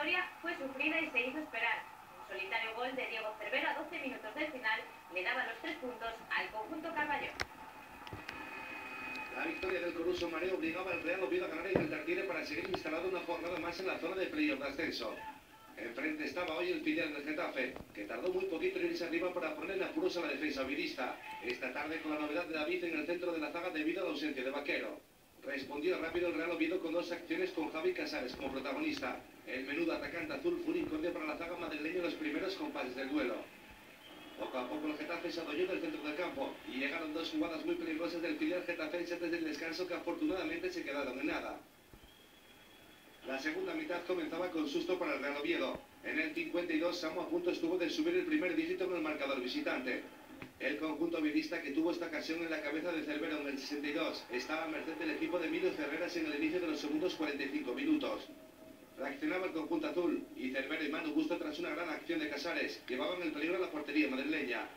victoria fue sufrida y se hizo esperar. Un solitario gol de Diego Cervera a 12 minutos del final le daba los 3 puntos al conjunto carballón. La victoria del Coruso Mareo obligaba al Real Oviedo a ganar en el Tartiere para seguir instalado una jornada más en la zona de playoff de ascenso. Enfrente estaba hoy el filial del Getafe, que tardó muy poquito en irse arriba para poner en apuros a la defensa oviedista. Esta tarde con la novedad de David en el centro de la zaga debido a la ausencia de Vaquero. Respondió rápido el Real Oviedo con 2 acciones con Javi Casares como protagonista. El menudo atacante azul fue un incordio para la zaga madrileña en los primeros compases del duelo. Poco a poco el Getafe se adueñó del centro del campo y llegaron 2 jugadas muy peligrosas del filial getafense antes del descanso que afortunadamente se quedaron en nada. La segunda mitad comenzaba con susto para el Real Oviedo. En el 52 Samu a punto estuvo de subir el primer dígito en el marcador visitante. El conjunto oviedista, que tuvo esta ocasión en la cabeza de Cervera en el 62, estaba a merced del equipo de Emilio Ferreras en el inicio de los segundos 45 minutos. Reaccionaba el conjunto azul y Cervera y Manu Gusto, tras una gran acción de Casares, llevaban el peligro a la portería madrileña.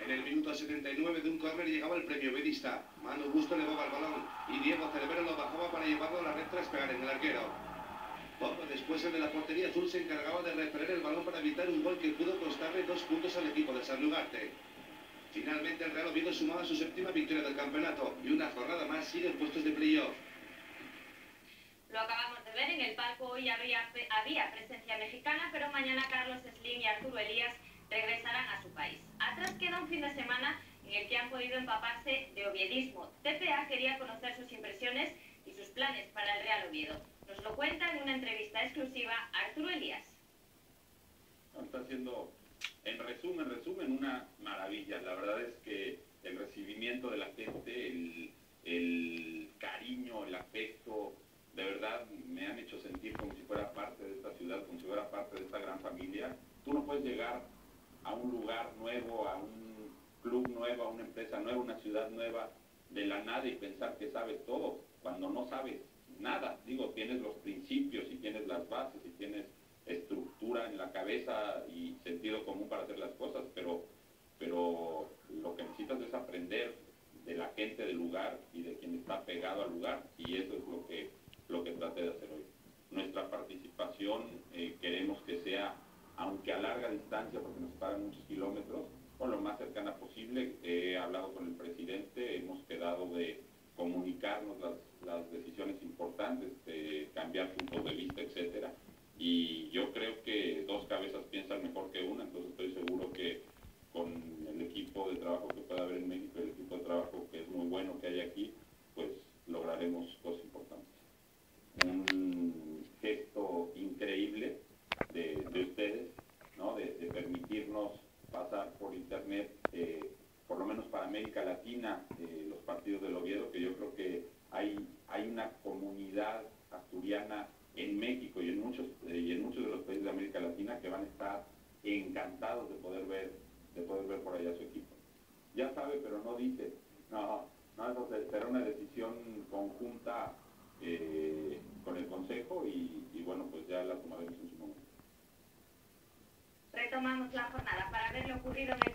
En el minuto 79 de un córner llegaba el premio oviedista. Manu Gusto elevaba el balón y Diego Cervera lo bajaba para llevarlo a la red tras pegar en el arquero. Poco después el de la portería azul se encargaba de repeler el balón para evitar un gol que pudo costarle 2 puntos al equipo de Sanlugarte. Finalmente el Real Oviedo sumaba su 7ª victoria del campeonato y una jornada más sigue en puestos de playoff. Lo acabamos de ver, en el palco hoy había presencia mexicana, pero mañana Carlos Slim y Arturo Elías regresarán a su país. Atrás queda un fin de semana en el que han podido empaparse de oviedismo. TPA quería conocer sus impresiones y sus planes para el Real Oviedo. Nos lo cuenta en una entrevista exclusiva Arturo Elías. Está siendo, en resumen, una maravilla. La verdad es que el recibimiento de la gente, el cariño, el afecto, de verdad me han hecho sentir como si fuera parte de esta ciudad, como si fuera parte de esta gran familia. Tú no puedes llegar a un lugar nuevo, a un club nuevo, a una empresa nueva, una ciudad nueva, de la nada y pensar que sabes todo, cuando no sabes nada. Digo, tienes los principios y tienes las bases y tienes estructura en la cabeza y sentido común para hacer las cosas, pero lo que necesitas es aprender de la gente del lugar y de quien está pegado al lugar, y eso es lo que traté de hacer hoy. Nuestra participación queremos que sea, aunque a larga distancia, porque nos separan muchos kilómetros, con lo más cercana posible. He hablado con el presidente, hemos quedado de comunicarnos las decisiones importantes, de cambiar puntos de vista, etcétera. Y yo creo que 2 cabezas piensan mejor que una, entonces estoy seguro que con el equipo de trabajo que pueda haber en México, el equipo de trabajo que es muy bueno que hay aquí, pues lograremos cosas importantes. Un gesto increíble de ustedes, ¿no? de permitirnos pasar por internet, por lo menos para América Latina, los partidos del Oviedo, que yo creo que hay una comunidad asturiana en México y en muchos de los países de América Latina que van a estar encantados de poder ver por allá su equipo. Ya sabe, pero no dice. No, eso será una decisión conjunta con el Consejo y bueno, pues ya la tomaremos en su momento. Retomamos la jornada para ver lo ocurrido en el